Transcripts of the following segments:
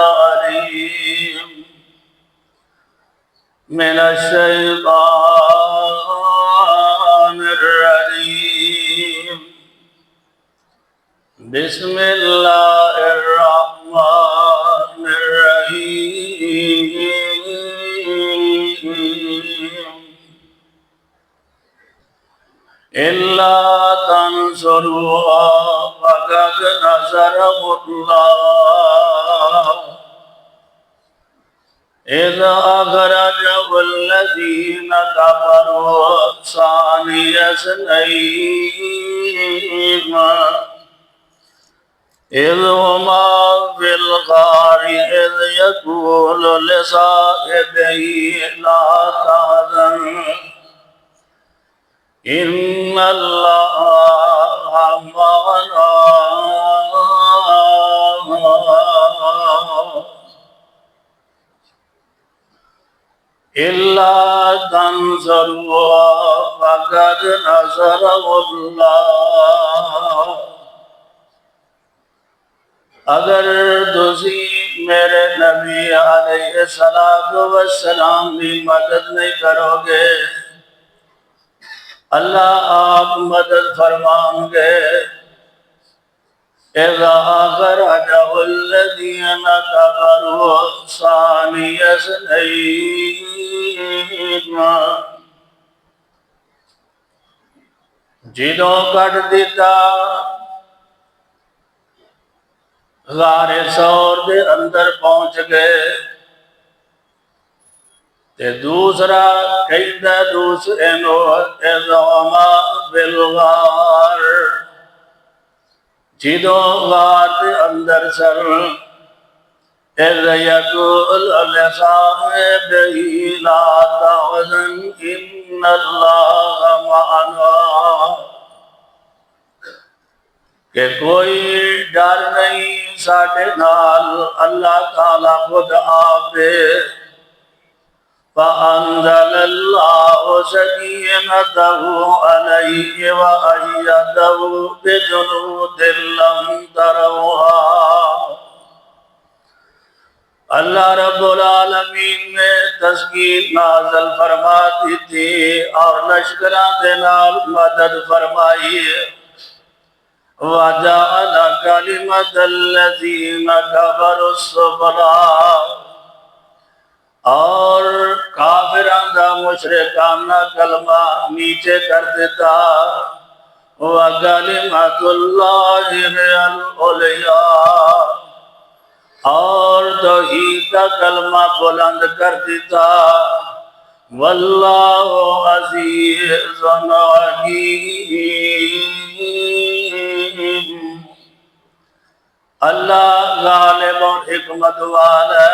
العليم من الشيطان الرجيم بسم الله الرحمن الرحيم إلا تنصروها فقد نصره الله إذ أخرجه الذين كفروا ثاني اثنين إذ هما في الغار إذ يقول لصاحبه لا تحزن إن الله معنا إلا تنصروها فقد نصره الله اگر تسی میرے نبی علیہ السلام کی مدد نہیں کرو گے اللہ آپ مدد فرمائیں گے اذا أخرجه الذين كفروا ثاني اثنين جنوں کٹ دیتا غار ثور دے اندر پہنچ گئے تے دوسرا کہندہ دوسرے نو اذہما بالغار جنوں غار دے اندر سر اذ یقول لصاحبہ لا تحزن ان اللہ معنا کہ کوئی ڈر نہیں ساڑھے نال اللہ تعالیٰ خود آپے فَأَنزَلَ اللَّهُ سَكِينَتَهُ عَلَيْهِ وَأَيَّدَهُ بِجُنُودٍ لَّمْ تَرَوْهَا اللہ رب العالمین نے تسکین نازل فرما دی تھی اور لشکران دے نال مدد فرمائی وَجَعَلَ كَلِمَةَ الَّذِينَ كَفَرُوا السُّفْلَىٰ اور کافران دا مشرکانہ کلمہ نیچے کر دیتا وَكَلِمَةُ اللَّهِ هِيَ الْعُلْيَا اور توحید کا کلمہ بلند کر دیتا وَاللَّهُ عَزِيزٌ حَكِيمٌ اللہ غالب اور حکمت والا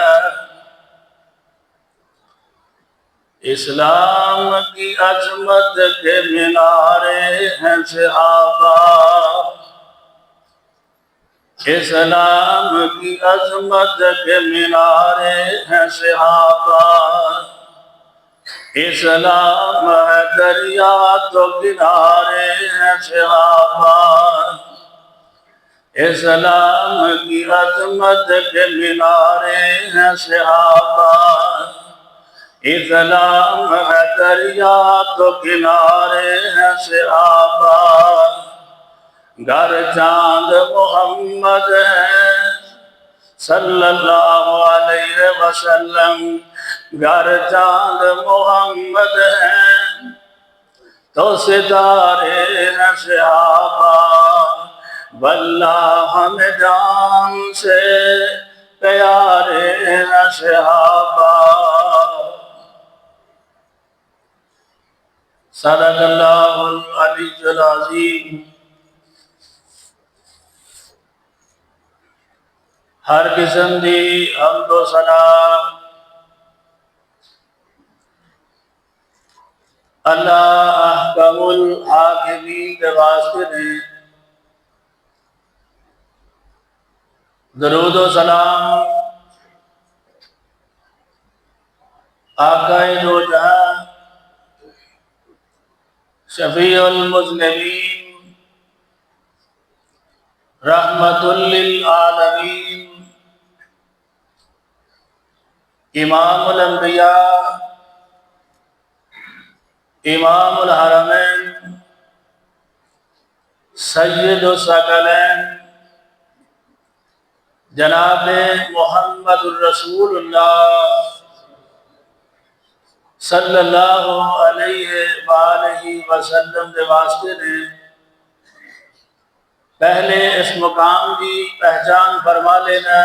اسلام کی عظمت کے مینارے ہیں صحابہ اسلام کی عظمت کے مینارے ہیں صحابہ اسلام ہے دریا تو کنارے ہیں صحابہ اسلام کی عظمت کے مینارے ہیں صحابہ اسلام ہے دریا تو کنارے ہیں صحابہ گر چاند محمد ہے صلی اللہ علیہ وسلم گر چاند محمد ہے تو ستارے ہیں صحابہ واللہ ہمیں جان سے پیارے ہیں صحابہ صدق اللہ العلی العظیم ہر قسم دی حمد و ثنا اللہ احکم الحاکمین کے واسطے نے درود و سلام آقا دو جہاں شفیع المذنبین رحمت للعالمین، امام الانبیاء، امام الحرمین، سید الثقلین، جناب محمد الرسول اللہ صلی اللہ علیہ وآلہ وسلم کے واسطے نے پہلے اس مقام کی پہچان فرما لینا۔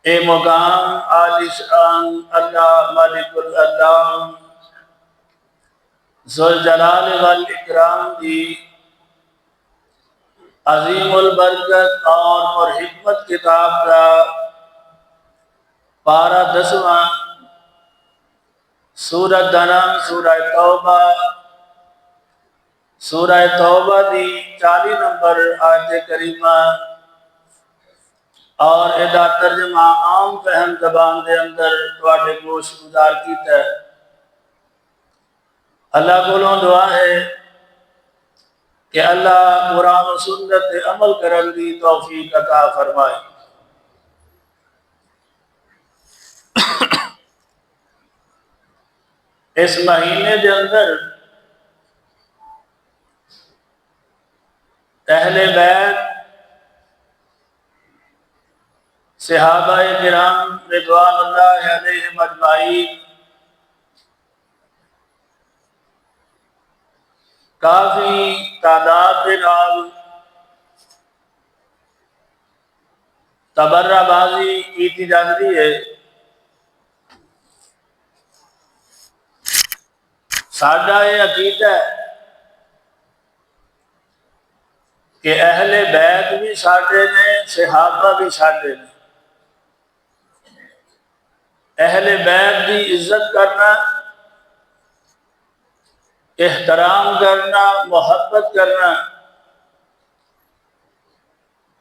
اے مقام عالی شان اللہ مالک الانام ذوالجلال والاکرام کی عظیم البرکت اور حکمت کتاب کا پارہ 10واں، سورۃ انعام، سورہ توبہ، سورہ توبہ دی 40 نمبر آیت کریمہ اور ادا ترجمہ عام فہم زبان دے اندر تواڈے گوش گزار کیتا ہے۔ اللہ کولوں دعا ہے کہ اللہ قرآن و سنت تے عمل کرن دی توفیق عطا فرمائے۔ اس مہینے دے اندر اہل بیت، صحابہ کرام رضوان اللہ علیہم اجمعین کافی تعداد کے نال تبرہ بازی کی جاتی ہے۔ ساڈا یہ عقیدہ ہے کہ اہل بیت بھی ساڈے نے، صحابہ بھی ساڈے نے۔ اہل بیت کی عزت کرنا، احترام کرنا، محبت کرنا،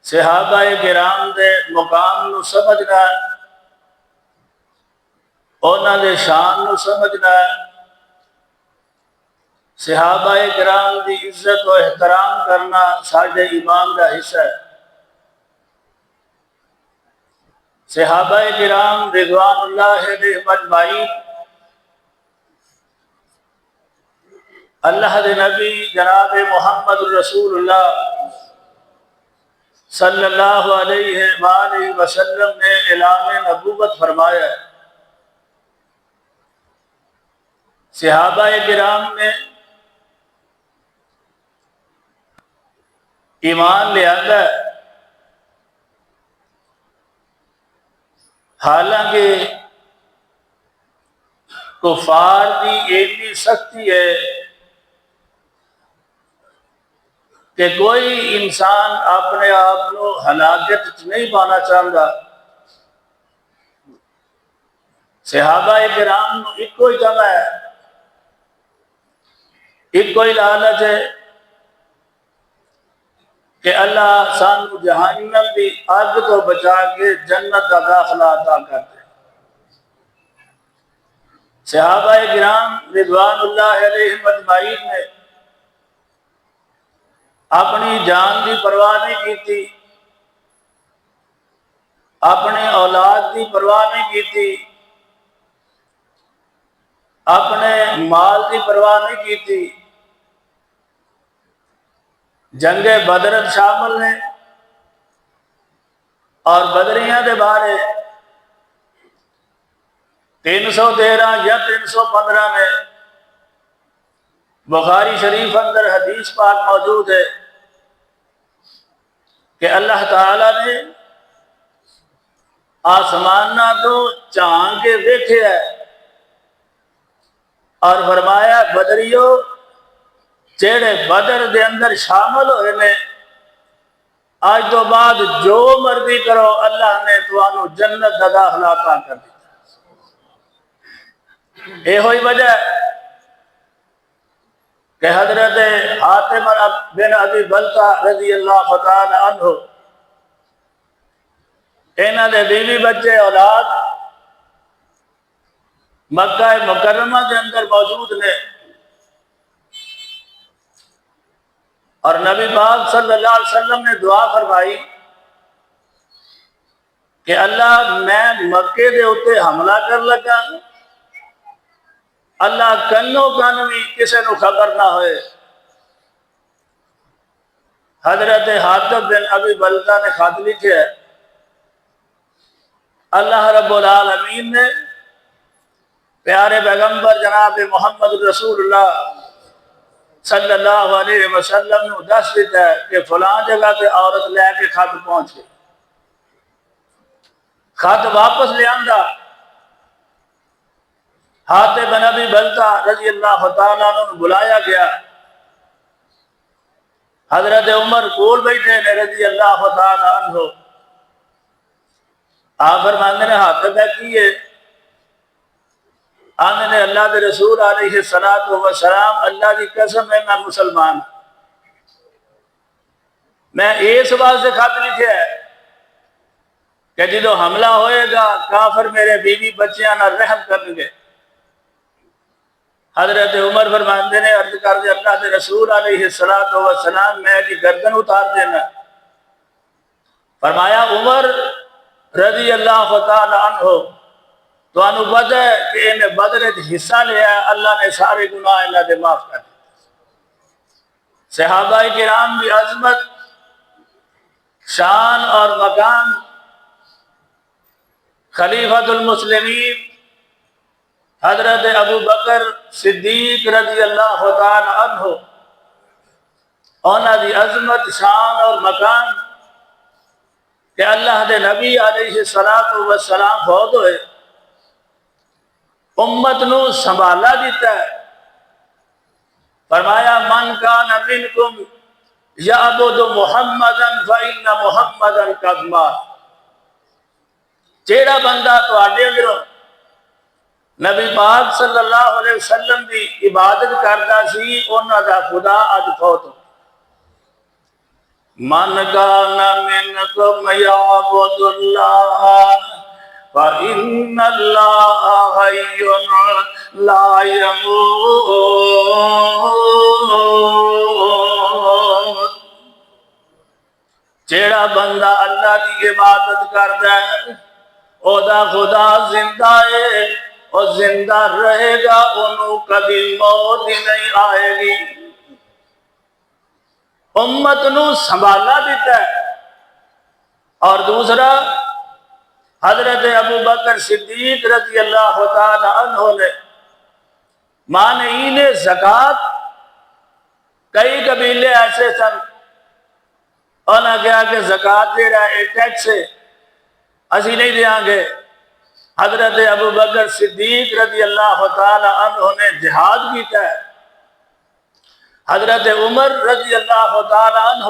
صحابہ کرام دے مقام نو سمجھنا، انہاں دے شان نو سمجھنا، صحابہ کرام دی عزت و احترام کرنا ساڈے ایمان دا حصہ ہے۔ صحابہ کرام رضوان اللہ علیہم اجمعین اللہ دے نبی جناب محمد الرسول اللہ صلی اللہ علیہ وآلہ وسلم نے اعلان نبوت فرمایا ہے۔ صحابہ کرام نے ایمان لے آتا ہے، حالانکہ کفار کی ایسی سختی ہے کہ کوئی انسان اپنے آپ کو ہلاکت نہیں پانا چاہتا۔ صحابہ کرام ایک کوئی جمع ہے، ایک کوئی لالچ ہے کہ اللہ سانو جہنم دی اگ تو بچا کے جنت کا داخلہ عطا کر دے۔ صحابہ کرام رضوان اللہ علیہم اجمعین نے اپنی جان کی پرواہ نہیں کی تھی، اپنے اولاد کی پرواہ نہیں کی تھی، اپنے مال کی پرواہ نہیں کی تھی۔ جنگ بدر شامل نے اور بدریاں دے بارے 313 یا 315 میں بخاری شریف اندر حدیث پاک موجود ہے کہ اللہ تعالی نے آسمانہ تو چاند کے دیکھے ہے اور فرمایا بدریو جیڑے بدر دے اندر شامل ہوئے نے آج تو بعد جو مرضی کرو اللہ نے تمہوں جنت کا داخلہ عطا کر دیا۔ یہ ہوئی وجہ کہ حضرت حاتم بن ابی بلتہ رضی اللہ تعالی عنہ انہاں دے بیوی بچے اولاد مکہ مکرمہ کے اندر موجود نے۔ اور نبی پاک صلی اللہ علیہ وسلم نے دعا فرمائی کہ اللہ میں مکے دے اتے حملہ کر لگا، اللہ کنو کن بھی کسی نو خبر نہ ہوئے۔ حضرت حاتب بن ابی بلتہ نے خط لکھے ہے، اللہ رب العالمین نے پیارے پیغمبر جناب محمد رسول اللہ صلی اللہ علیہ وسلم نے دس دیتا ہے کہ فلاں جگہ تے عورت لے کے خط پہنچ گئی۔ خط واپس لے آندا، حاتب بن ابی بلتہ رضی اللہ تعالیٰ عنہ بلایا گیا، حضرت عمر کول بیٹھے نے رضی اللہ تعالیٰ عنہ، آپ فرماندے نے حاتب ہے کیے؟ آنے نے اللہ کے رسول علیہ السلام اللہ کی قسم ہے میں مسلمان، میں اس واسطے خط لکھے ہے کہ جدو حملہ ہوئے گا کافر میرے بیوی بچیاں نہ رحم کریں گے۔ حضرت عمر فرماندے نے عرض کر دے اللہ کے رسول علیہ السلام میں کی گردن اتار دینا۔ فرمایا عمر رضی اللہ تعالی عنہ تو انہوں پتہ ہے کہ انہیں بدر حصہ لیا ہے، اللہ نے سارے گناہ اللہ دے معاف کر دیا۔ صحابہ کرام بھی عظمت، شان اور مقام، خلیفۃ المسلمین حضرت ابو بکر صدیق رضی اللہ تعالی عنہ، انہاں دی عظمت، شان اور مقام کہ اللہ دے نبی علیہ السلام فوت ہوئے، امت نو سنبھالا دیتا ہے۔ فرمایا من کان منکم یعبد محمدا فإن محمدا قد مات، جیڑا بندہ تواڈے اندروں نبی پاک صلی اللہ علیہ وسلم دی عبادت کردا سی انہاں دا خدا اج فوت ہو۔ من کان منکم یعبد اللہ فإن اللہ حی لا يموت، جیڑا بندہ اللہ کی عبادت کردا ہے او دا خدا زندہ ہے اور زندہ رہے گا، انہوں کبھی موت ہی نہیں آئے گی۔ امت نو سنبھالا دیتا ہے۔ اور دوسرا حضرت ابو بکر صدیق رضی اللہ تعالی عنہ نے مانعین زکوٰۃ، کئی قبیلے ایسے سن انہاں کہا کہ زکوٰۃ دے رہا ہے ٹیکس ہے اسی نہیں دیاں گے۔ حضرت ابو بکر صدیق رضی اللہ تعالی عنہ نے جہاد کیتا ہے۔ حضرت عمر رضی اللہ تعالی عنہ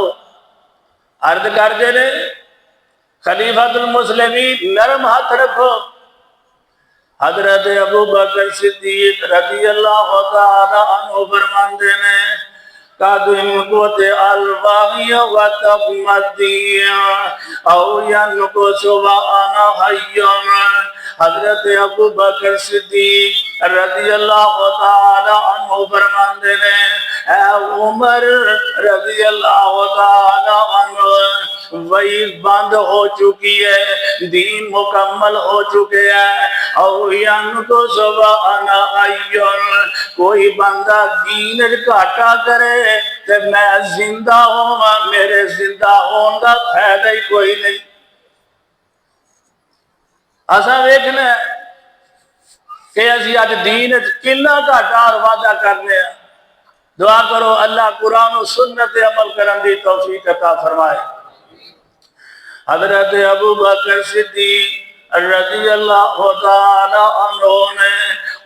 عرض کر دے نے خلیفۃ المسلمین نرم ہاتھ رکھو۔ حضرت ابو بکر صدیق رضی اللہ تعالی عنہ فرماندے نے قادم قوت الواحی و تقمدی او ینکو سبحانہ حیون۔ حضرت ابو بکر صدیق رضی اللہ تعالی عنہ فرماندے نے اے عمر رضی اللہ تعالی عنہ وہی بند ہو چکی ہے، دین مکمل ہو چکے ہیں، او ینکو سبحانہ حیون، کوئی بندہ دین گھاٹا کرے تو میں زندہ ہوں، میرے زندہ ہون کا فائدہ ہی کوئی نہیں۔ اساں ویکھنا کہ اسی اج دین کنا گھاٹا اور وعدہ کرنے ہیں۔ دعا کرو اللہ قرآن و سنت عمل کرن دی توفیق عطا فرمائے۔ حضرت ابو بکر صدیق رضی اللہ تعالی عنہ نے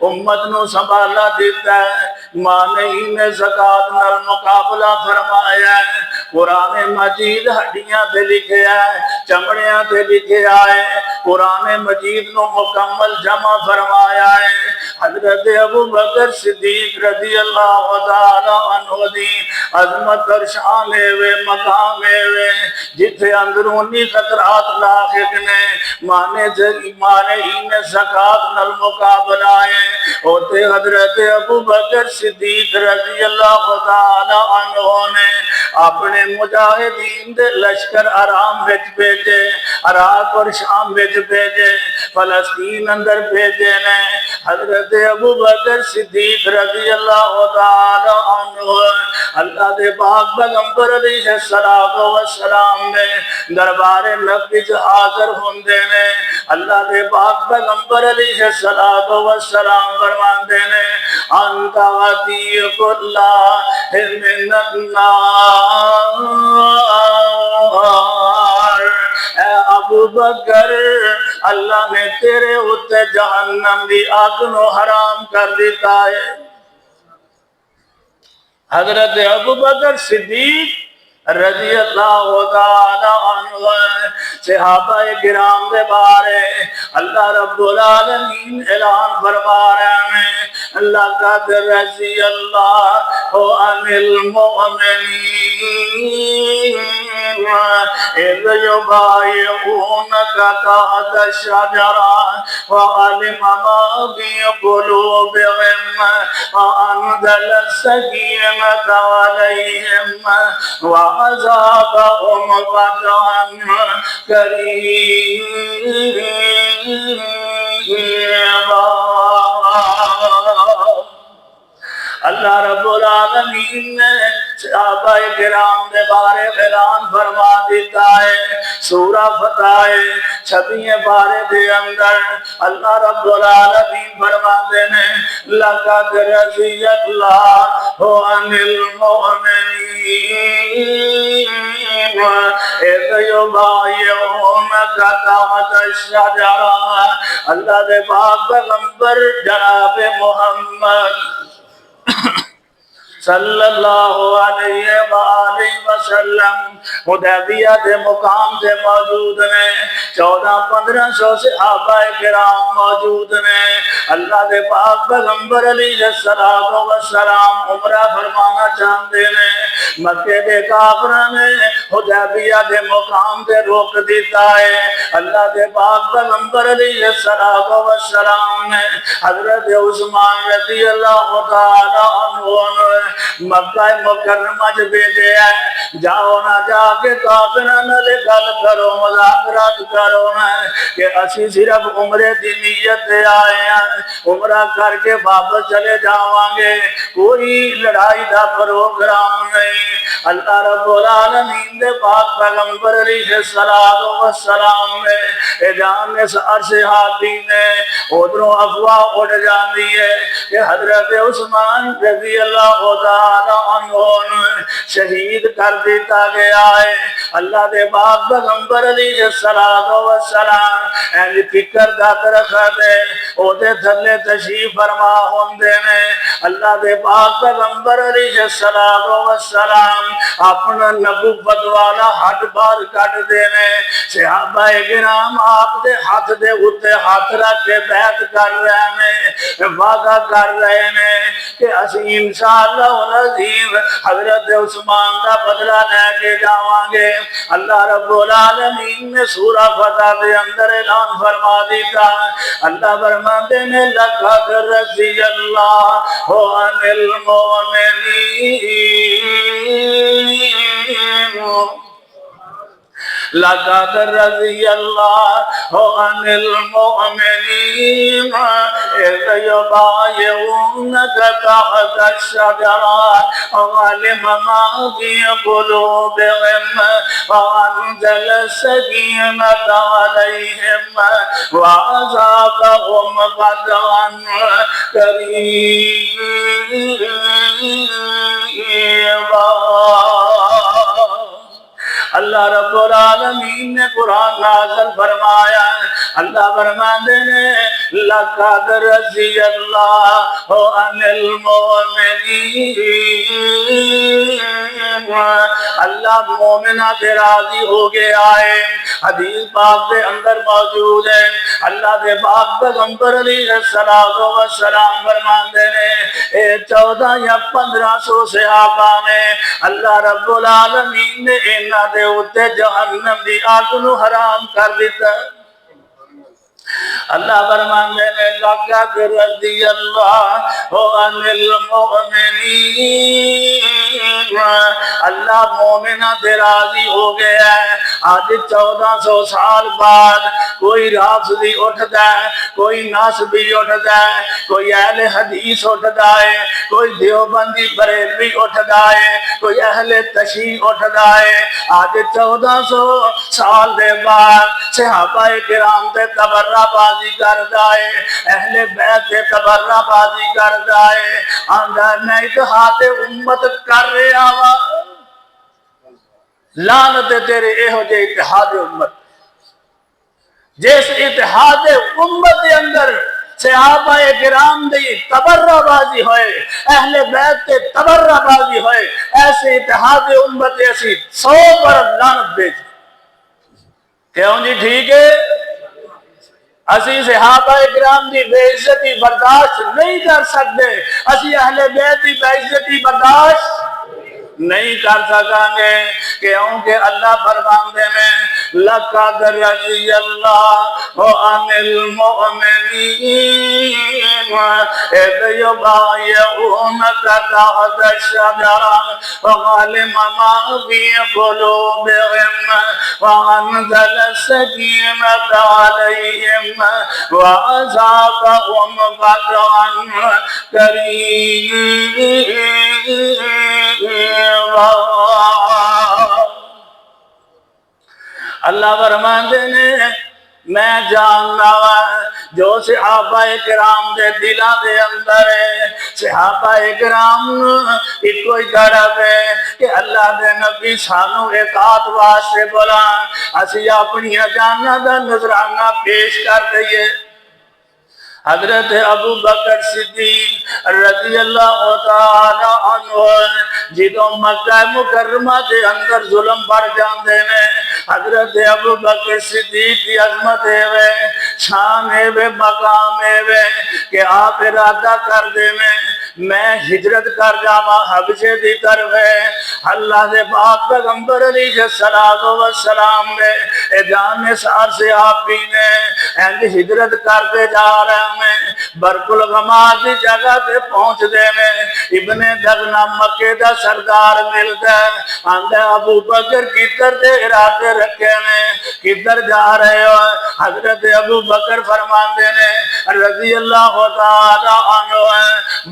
امت نو سنبھالا دیتا ہے، مانعین زکوٰۃ نال مقابلہ فرمایا ہے۔ قرآن مجید ہڈیاں تے لکھے ہے، چمڑیاں تے لکھے آئے، قرآن مجید نو مکمل جمع فرمایا ہے۔ حضرت ابو بکر صدیق رضی اللہ تعالی عنہ دی عظمت اور شان وے مقام وے جتھے اندرونی خطرات لاحق نے مانے ہی نے زکات نال مقابلہ ہے ہوتے حضرت ابو بکر صدیق رضی اللہ تعالی عنہ نے اپنے مجاہدین دے لشکر آرام وچ بھیجے عراق اور شام وچ بھیجے فلسطین اندر بھیجے نے حضرت ابو بکر صدیق رضی اللہ تعالی عنہ اللہ دے پاک پیغمبر علیہ السلام نے دربار نبی حاضر ہوندے نے اللہ دے پاک پیغمبر علیہ السلام فرماندے نے انت عتیق اللہ من النار اے ابو بکر اللہ نے تیرے اوتے جہنم دی آگ نو حرام کر دیتا ہے حضرت ابو بکر صدیق رضی اللہ تعالی عنہ صحابہ کرام دے بارے اللہ رب العالمین اعلان فرما رہے ہیں لقد رضی اللہ عن المؤمنین اذ یبایعونک تحت الشجرہ وعلم ما فی قلوبہم وانزل السکینۃ علیہم وعذابهم فتحا قریبا اللہ رب العالمین نے صحابہ کرام دے بارے اعلان فرما دیتا ہے سورہ فتح 26 بارے دے اندر اللہ رب العالمین فرماتے ہیں لقد رضی اللہ عن المؤمنین اذ یبایعونک تحت الشجرہ اللہ دے پاک پیغمبر جناب محمد صلی اللہ علیہ وآلہ وسلم حدیبیہ دے مقام سے موجود نے 1400-1500 صحابہ کرام موجود نے اللہ دے پاک پیغمبر علیہ السلام عمرہ فرمانا چاہتے ہیں مکے دے کافروں نے حدیبیہ دے مقام سے روک دیتا ہے اللہ دے پاک پیغمبر علیہ السلام نے حضرت عثمان رضی اللہ تعالی عنہ مکہ مکرمہ جو بھیجے ہیں جاؤ نہ جا کے کافروں نال گل کرو مذاکرات کرو کہ اسی صرف عمرے دی نیت دے آئے ہیں عمرہ کر کے واپس چلے جاواں گے کوئی لڑائی دا پروگرام نہیں اللہ رب العالمین دے پاک پیغمبر علیہ السلام نے اے جان اس عرش حاضی نے ادھروں افواہ اڑ جاندی ہے کہ حضرت عثمان رضی اللہ تعالی عنہ شہید کر دیتا گیا ہے اللہ دے پاک پیغمبر علیہ السلام اے فکر دا درخت ہے او دے تھلے تشریف فرما ہوندے نے اللہ دے پاک پیغمبر علیہ السلام اپنا نبوت والا ہاتھ باہر کٹ دینے صحابہ کرام آپ دے ہاتھ دے اوتے ہاتھ رکھ کے بیعت کر رہے ہیں وعدہ کر رہے ہیں کہ اسی انشاءاللہ العظیم حضرت عثمان دا بدلہ لے کے جاواں گے اللہ رب العالمین نے سورہ فتح دے اندر اعلان فرما دیتا اللہ فرماتے ہیں لقد رضی اللہ عن المؤمنین لقد رضی اللہ عن المؤمنین اذ یبایعونک تحت الشجرہ وعلم ما فی قلوبہم وانزل السکینۃ علیہم وعذابہم فتحا قریبا اللہ رب العالمین نے قرآن نازل فرمایا، اللہ فرماتے ہیں لقد رضی اللہ عن المؤمنین، اللہ مومنہ سے راضی ہو گیا ہے۔ حدیث پاک کے اندر موجود ہے، اللہ کے پاک پیغمبر علیہ السلام فرماتے ہیں 14 یا 1500 صحابہ میں اللہ رب العالمین نے انہاں دے اوتے جہنم دی آگ نو حرام کر دیتا۔ اللہ فرماتے ہیں لقد رضی اللہ عن المؤمنین، اللہ مومنہ سے راضی ہو گیا ہے۔ آج 1400 سال بعد کوئی رافضی اٹھتا ہے، کوئی ناسبی اٹھتا ہے، کوئی اہل حدیث اٹھتا ہے، کوئی دیوبندی بریلوی اٹھتا ہے، کوئی اہل تشیع اٹھتا ہے۔ آج 1400 سال دے بعد صحابہ کرام تے تبرہ بازی کرتا ہے، اہل بیت تے تبرہ بازی کرتا ہے، آندھا میں اتحاد امت کر رہا وا۔ لعنت تیرے اہو جے اتحاد امت، جس اتحاد امت کے اندر صحابہ کرام دی تبرہ بازی ہوئے، اہل بیت تے تبرہ بازی ہوئے، ایسے اتحاد امت ایسی 100 پر لعنت بھیج۔ کیوں جی ٹھیک ہے؟ اسی صحابہ کرام دی بے عزتی برداشت نہیں کر سکتے، اسی اہل بیت دی بے عزتی برداشت نہیں کر سکیں گے، کیونکہ اللہ فرماندے میں لقد رضی اللہ عن المؤمنین اذ یبایعونک تحت الشجرہ فعلم ما فی قلوبہم وانزل السکینۃ علیہم وأصابهم فتحا قریبا۔ اللہ فرماتے ہیں میں جاننا جو صحابہ کرام دے دلہ دے اندر ہے، صحابہ کرام ایک کوئی طرف ہے کہ اللہ دے نبی سانو اطاعت واسطے بولا، اسی اپنی جاننا دا نذرانہ پیش کر دئیے۔ حضرت ابو بکر صدیق رضی اللہ تعالی عنہ جدوں مکہ مکرمہ دے اندر ظلم بڑھ جاندے نے، حضرت ابو بکر صدیق کی عظمت ہے، شان ہے، مقام ہے کہ آپ ارادہ کر دے میں ہجرت کر جاواں حبشے دی طرف ہے۔ اللہ دے پاک پیغمبر علیہ السلام نے جان نثار سے آپ بھی نے ہجرت کرتے جا رہے ہیں، برق الغماد دی جگہ تے پہنچ دے میں ابن دغنا مکے دا سردار ملتا ہے، آندھے ابو بکر کدھر دے ارادے رکھے نے، کدھر جا رہے ہو؟ حضرت ابو بکر فرماندے نے رضی اللہ تعالی عنہ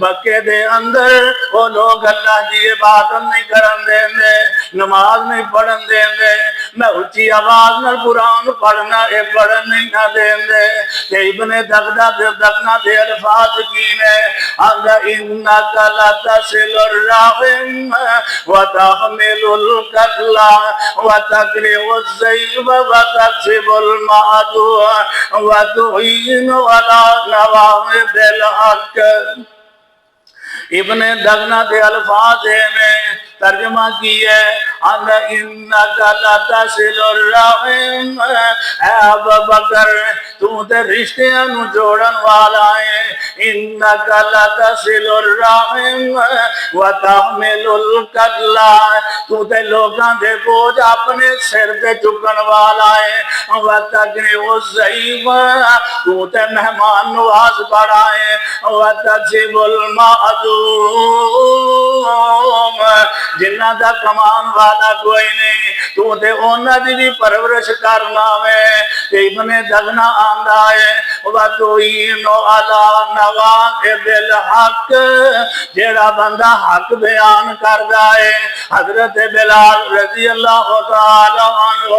مکے دے اندر وہ لوگ اللہ کی عبادت نہیں کرن دیں دے، نماز نہیں پڑھن دیں دے، میں اچھی آواز نہ قرآن پڑھنا اے پڑھن نہیں نہ دیں دے۔ کہ ابن دغنا دے الفاظ کی نے آندھا انکا لتصل الرحم وتحمل القتل وتقرئ الضیف وتکسب المعدوم وتعین على نواصب الحق۔ ابن دغنا دے الفاظ میں ترجمہ کی ہے انکا لتصل الرحم، اے ابو بکر تو تے رشتیاں نو جوڑن والا ہے، انکا لتصل الرحم وتحمل القتل، تو تے لوگاں دے بوجھ اپنے سر تے چکن والا ہے، وتقرئ الضیف تو تے مہمان نواز بڑا ہے، وتکسب المعدوم جنہ دا کمان والا کوئی نہیں تو تے اونا دی بھی پرورش کرنا ہے۔ ابن دغنا آندہ ہے وَتُعِينُ عَلَى نَوَائِبِ الْحَقِّ، جیڑا بندہ حق بیان کردہ ہے۔ حضرت بلال رضی اللہ تعالی عنہ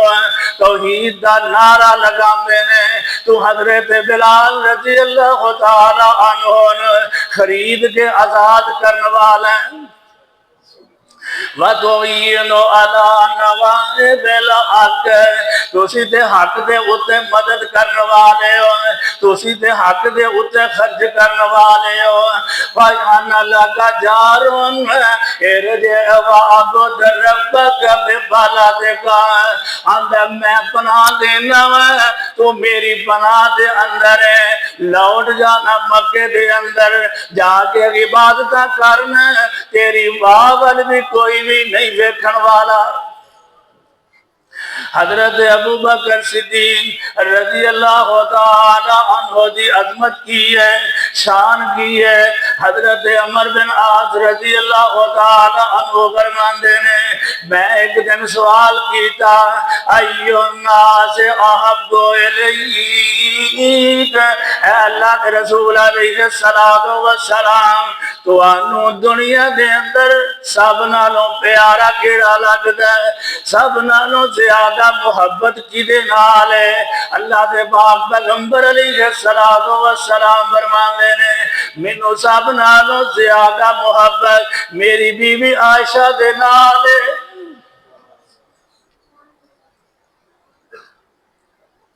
توحید دا نعرہ لگاندے نے تو حضرت بلال رضی اللہ تعالی عنہ خرید کے آزاد کرنے والا ہے۔ وَتُعِينُ عَلَى نَوَائِبِ الْحَقِّ تسی تے حق دے اتے مدد کرنے والے ہو، تسی تے حق دے اتے خرچ کرنے والے ہو۔ وَأَنَّ لَكَ جَارٌ ارْجِعْ وَعْبُدْ رَبَّكَ بِبَلَدِكَ اندر میں پناہ دینا تو میری پناہ دے اندر ہے، لوٹ جانا مکے دے اندر جا کے عبادت کرنا، تیری واول بھی کوئی بھی نہیں دیکھن والا۔ حضرت ابو بکر صدیق رضی اللہ تعالی عنہ دی عظمت کی ہے، شان کی ہے۔ حضرت عمر بن عاص رضی اللہ تعالی عنہ فرماندے نے میں ایک دن سوال کیتا ایو الناس احب الیک، اے اللہ کے رسول علیہ السلام تو انو دنیا دے اندر سب نالوں پیارا کیڑا لگدا ہے، سب نالوں زیادہ محبت کی دے نال ہے؟ اللہ دے پاک پیغمبر علیہ السلام فرماندے نے مینوں سب نالوں زیادہ محبت میری بیوی عائشہ دے نال ہے۔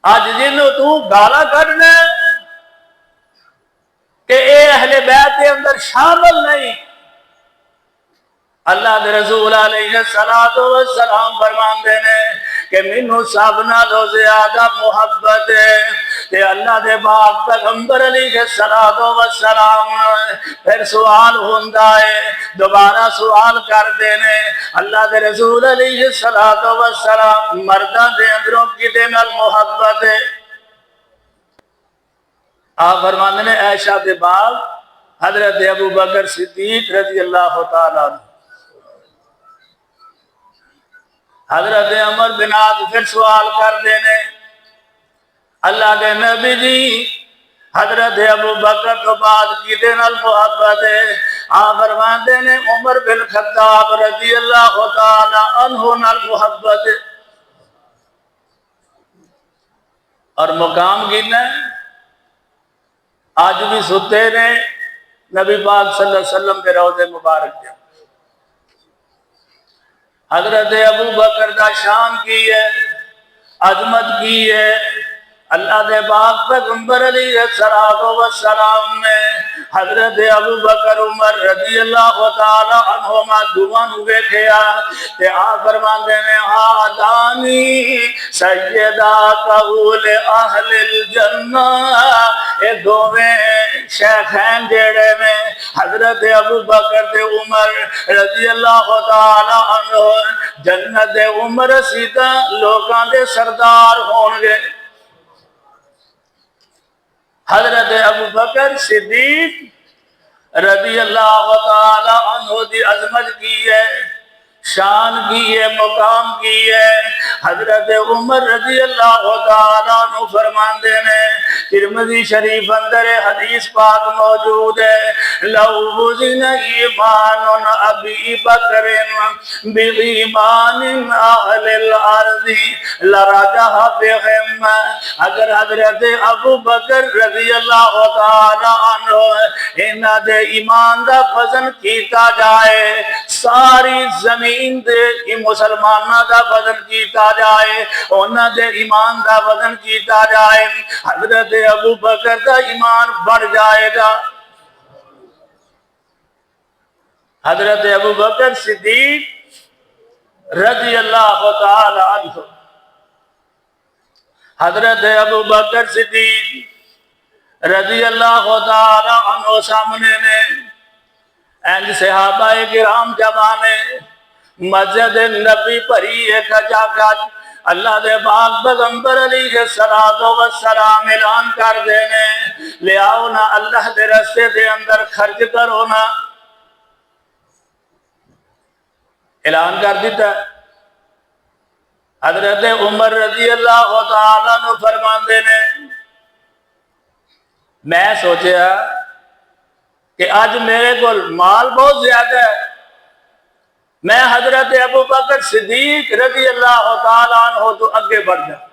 آج جنوں تو گالا کرنا کہ اے اہل بیت کے اندر شامل نہیں، اللہ دے رسول علیہ السلام فرماندے نے کہ مینوں سب نالوں زیادہ محبت ہے تے اللہ دے پاک پیغمبر علیہ السلام پھر سوال ہوندا ہے، دوبارہ سوال کردے نے اللہ دے رسول علیہ السلام مرداں دے اندروں کدے نال محبت ہے؟ آپ فرماندے نے عائشہ دے بعد حضرت ابو بکر صدیق رضی اللہ تعالیٰ عنہ۔ حضرت عمر بن عاص پھر سوال کر دینے اللہ کے نبی جی حضرت ابو بکر تو بعد کی دن محبت ہے؟ آپ فرماتے نے عمر بن خطاب رضی اللہ تعالی عنہ نال محبت ہے۔ اور مقام گنا آج بھی ستے نے نبی پاک صلی اللہ علیہ وسلم کے روضے مبارک دے حضرت ابو بکر دا شان کی ہے، عظمت کی ہے۔ اللہ دے پاک پیغمبر علیہ السلام نے حضرت ابو بکر عمر رضی اللہ تعالی عنہما دعا نو ویکھیا تے آپ فرماندے نے آدانی سیدہ قول اہل الجنہ، اے دوویں شیخین جڑے نے حضرت ابو بکر تے عمر رضی اللہ تعالی عنہ جنت دے عمر سیدھا لوکاں دے سردار ہون گے۔ حضرت ابو بکر صدیق رضی اللہ تعالی عنہ دی عظمت کی ہے، شان کی ہے، مقام کی ہے۔ حضرت عمر رضی اللہ تعالیٰ عنہ فرماندے نے ترمذی شریف اندر حدیث پاک موجود ہے لو وزن ایمان ابی بکر بایمان اہل الارض لرجح بہم، اگر حضرت ابو بکر رضی اللہ تعالیٰ عنہ انہاں دے ایمان دا وزن کیتا جائے، ساری زمین دے مسلمانہ دا وزن کیتا جائے، انہاں دے ایمان دا وزن کیتا جائے، حضرت ابو بکر دا ایمان بڑھ جائے گا۔ حضرت ابو بکر صدیق رضی اللہ تعالی عنہ، حضرت ابو بکر صدیق رضی اللہ تعالی عنہ سامنے نے اینج صحابہ کرام جمانے مسجد نبی پری ایک جاگت اللہ دے پاک پیغمبر علیہ السلام اعلان کر دینے لے آؤ نا اللہ دے رستے دے اندر خرچ کرو نا، اعلان کر دیتا ہے۔ حضرت عمر رضی اللہ تعالیٰ عنہ فرماندے نے میں سوچیا کہ آج میرے کو مال بہت زیادہ ہے، میں حضرت ابو بکر صدیق رضی اللہ تعالیٰ عنہ تو اگے بڑھ جاؤں،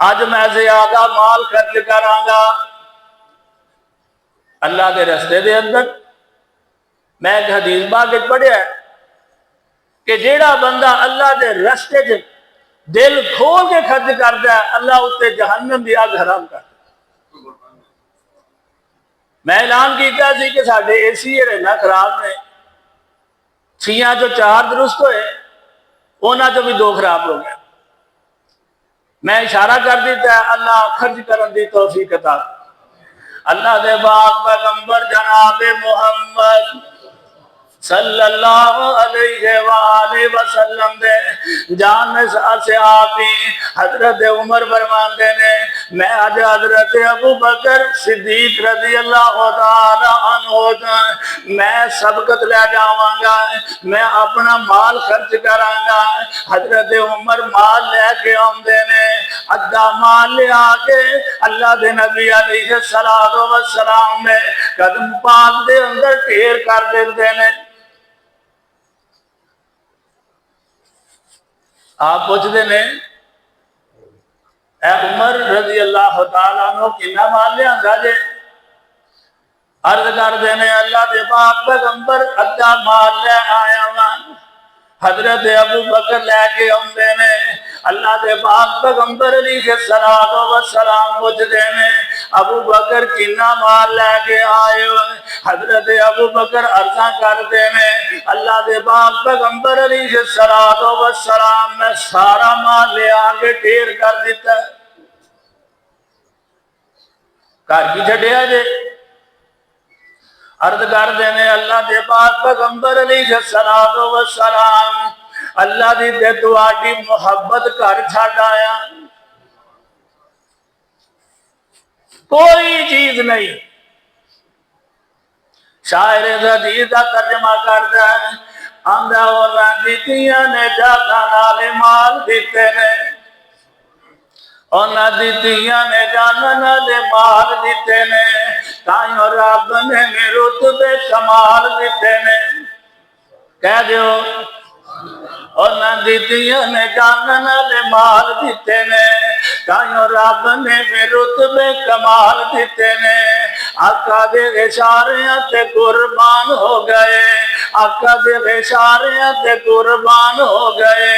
آج میں زیادہ مال خرچ کرانگا اللہ کے رستے دے اندر۔ میں ایک حدیث باغ پڑھیا ہے کہ جیڑا بندہ اللہ دے رستے چ دل کھول کے خرچ کرتا ہے اللہ اسے جہنم دی اگ حرام کرتا ہے۔ میں اعلان کیتا سی کہ ساڈے اے سی جڑے نا خراب نے، 6 جو 4 درست ہوئے، انہاں جو بھی 2 خراب ہو گئے۔ میں اشارہ کر دیتا ہے اللہ خرچ کرن دی توفیق عطا کرے۔ اللہ دے پاک پیغمبر جناب محمد صلی اللہ علیہ وآلہ وسلم دے جان سے آپی حضرت عمر فرماندے نے میں آج حضرت ابو بکر صدیق رضی اللہ تعالی عنہ میں سبقت لے جاواں گا، میں اپنا مال خرچ کراں گا۔ حضرت عمر مال لے کے آندے نے، ادھا مال لے آ کے اللہ دے نبی علیہ السلام نے قدم پاک دے اندر ڈھیر کر دیندے نے۔ آپ پوچھتے ہیں اے عمر رضی اللہ تعالیٰ عنہ کنا مال لیا گا جے؟ عرض کر دینے اللہ دے پاک پیغمبر ادھا مال لے آیا وان۔ حضرت ابو بکر لے کے آندے نے، اللہ دے پاک پیغمبر علیہ السلام پوچھتے ہیں ابو بکر کنا مال لے کے آئے ہو؟ حضرت ابو بکر عرضاں کرتے ہیں اللہ دے پاک پیغمبر علیہ السلام نے سارا مال لے آگے ڈھیر کر دیتا ہے۔ گھر کی چھڈیا جے؟ عرض کر دینے اللہ دے پاک پیغمبر علیہ السلام اللہ دی تے تواڈی محبت گھر چھڈ آیا، کوئی چیز نہیں۔ شاعر حدیث کا ترجمہ کرتا ہے آندا انہاں دتیاں نے جاگاں نال مال دیتے نے، انہاں دتیاں نے جانا نال مال دیتے نے، تائیوں رب نے رتبے کمال دیتے نے۔ کہہ دیو انہاں دتیاں نے جانا نال مال دیتے نے، تائیوں رب نے رتبے کمال دیتے نے۔ آقا دے اشاریاں تے قربان ہو گئے، آقا دے اشاریاں تے قربان ہو گئے،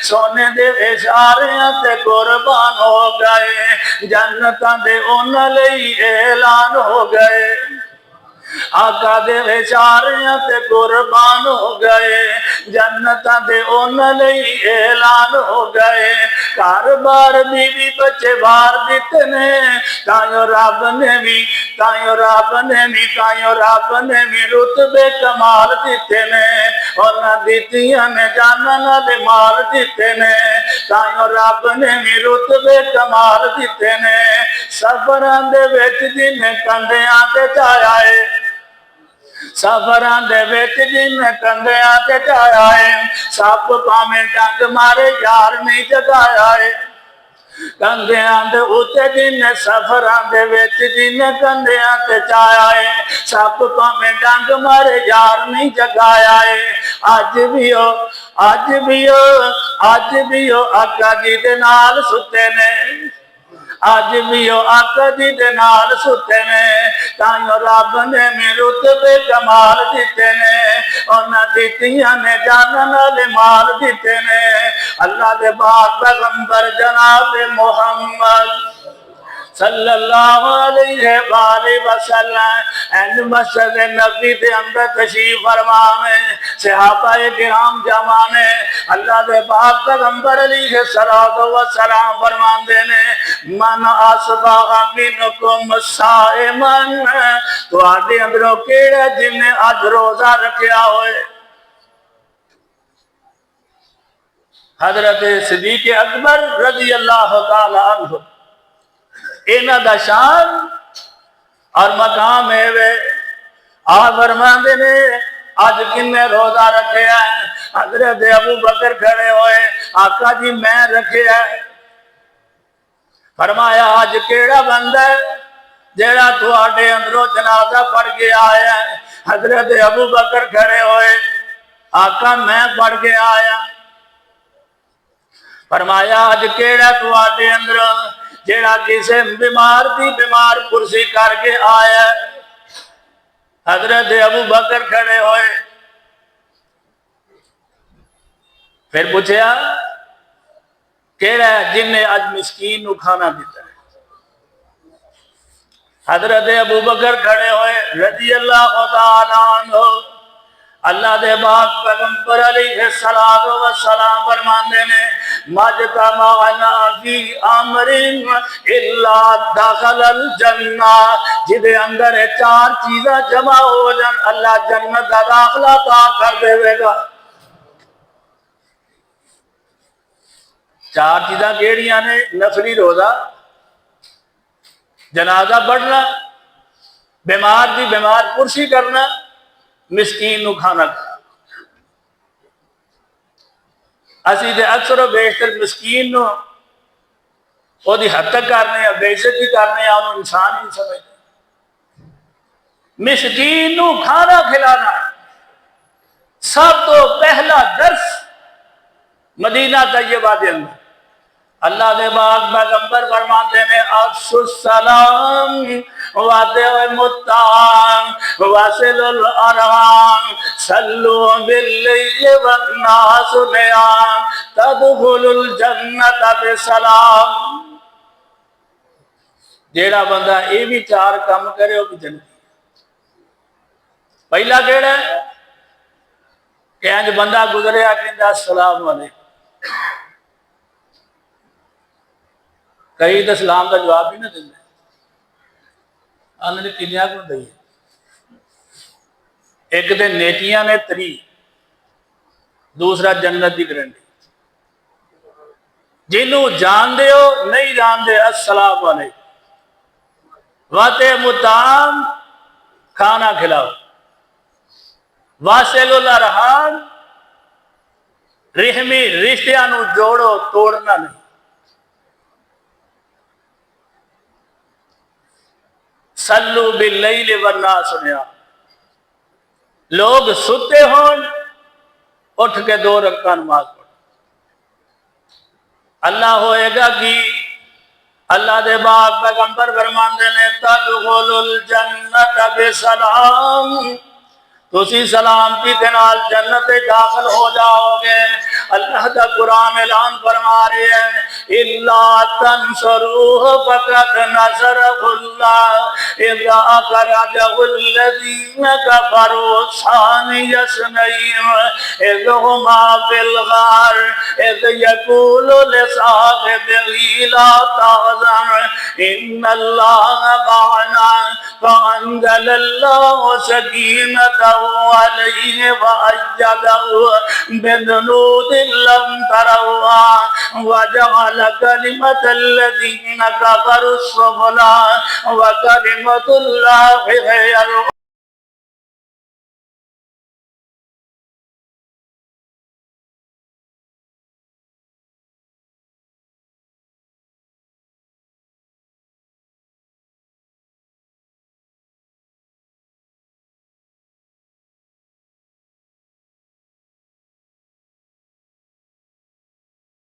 سونے دے اشاریاں تے قربان ہو گئے، جنتاں دے انہاں لئی اعلان ہو گئے۔ آقا دے اشاریاں تے قربان ہو گئے، جنتاں دے انہاں لئی اعلان ہو گئے۔ گھر بار بیوی بچے بار دیتے نے، تائیوں رب نے بھی رتبے کمال دیتے نے، انہاں دتیاں نے جانا نال مال دیتے نے، تائیوں رب نے بھی رتبے کمال دیتے نے۔ سفراں دے وچ جن کندیاں تے جایا ہے، سفراں دے وچ جن کندیاں تے جایا ہے، سپ پاویں ڈنگ مارے یار نہیں جگایا ہے۔ کندیاں دے اوتے جن سفراں دے وچ جن کندیاں تے جایا ہے، سپ پاویں ڈنگ مارے یار نہیں جگایا ہے۔ اج بھی او آقا جی دے نال ستے نے، آج بھی او آقا جی دے نال ستے نے، تائیوں رب نے رتبے کمال دیتے نے، انہاں دتیاں نے جانا نال مال دیتے نے۔ اللہ دے پاک پیغمبر جناب محمد صلی اللہ علیہ وآلہ وسلم این مسجد نبی دے اندر تشریف فرمانے، صحابہ کرام جمانے، اللہ دے پاک پیغمبر علیہ السلام فرماندے نے من اصبح منکم صائمن، تو آدھے اندروں کیڑے جن نے آج روزہ رکھیا ہوئے؟ حضرت صدیق اکبر رضی اللہ تعالی عنہ انہاں دا شان اور مقام ہے وے آپ فرماندے نے آج کن نے روزہ رکھے ہیں؟ حضرت ابو بکر کھڑے ہوئے آقا جی میں رکھے ہیں۔ فرمایا آج کیڑا بندہ ہے جیڑا تواڈے اندروں جنازہ پڑھ کے آیا ہے؟ حضرت ابو بکر کھڑے ہوئے آقا میں پڑھ کے آیا۔ فرمایا آج کیڑا تواڈے اندروں جیڑا کسے بیمار دی بیمار کرسی کر کے آیا ہے؟ حضرت ابو بکر کھڑے ہوئے پھر پوچھا کیڑا ہے جن نے اج مسکین نو کھانا دیتا ہے؟ حضرت ابو بکر کھڑے ہوئے رضی اللہ تعالیٰ عنہ، اللہ دے پاک پیغمبر علیہ السلام فرماندے نے مجتمعنا فی امر الا دخل الجنہ، جدے اندر چار چیزاں جمع ہو جان اللہ جنت دا داخلہ عطا کر دے گا۔ چار چیزاں کیڑیاں نے؟ نفلی روزہ، جنازہ پڑھنا، بیمار دی بیمار پرسی کرنا، مسکین نو کھانا کھانا۔ اسی دے اکثر و بیشتر مسکین نو او دی حد تک کرنے یا بے عزتی کرنے یا انہوں انسان ہی سمجھتے۔ مسکین نو کھانا کھلانا سب تو پہلا درس مدینہ طیبہ دے اندر اللہ دے پاک پیغمبر فرماندے نے افشوا السلام وادعوا الطعام واصلوا الارحام صلوا باللیل والناس نیام تدخلوا الجنة بسلام۔ جیڑا بندہ یہ بھی چار کام کرے وہ بھی جنتی۔ پہلا کیڑا ہے کہ انج بندہ گزریا کہندا السلام علیکم، کئی تو اسلام کا جواب ہی نہ دیں، انہوں نے کنیا کو دئی ایک دن نیکیاں نے 3، دوسرا جنت کی گارنٹی۔ جنہوں جان دے ہو نہیں جان دے السلام علیکم، وَأَطْعِمُوا الطَّعَامَ کھانا کھلاؤ، وَاصِلُوا الْأَرْحَامَ رحمی رشتیاں نو جوڑو توڑنا نہیں۔ صلو باللیل والناس نیام، لوگ ستے ہون اٹھ کے 2 رکعت نماز پڑھو۔ اللہ ہوئے گا کی اللہ دے پاک پیغمبر فرماندے نے تدخلوا الجنة بسلام، تسی سلامتی کے نال جنت داخل ہو جاؤ گے۔ اللہ دا قرآن اعلان فرما رہے ہیں الا تنصروه فقد نصره اللہ اذ اخرجه الذین کفروا ثانی اثنین اذ هما فی الغار اذ یقول لصاحبه لا تحزن ان اللہ معنا فانزل اللہ سکینته علیہ وأیدہ بجنود لم تروها وجعل كلمة الذين كفروا السفلى وكلمة الله هي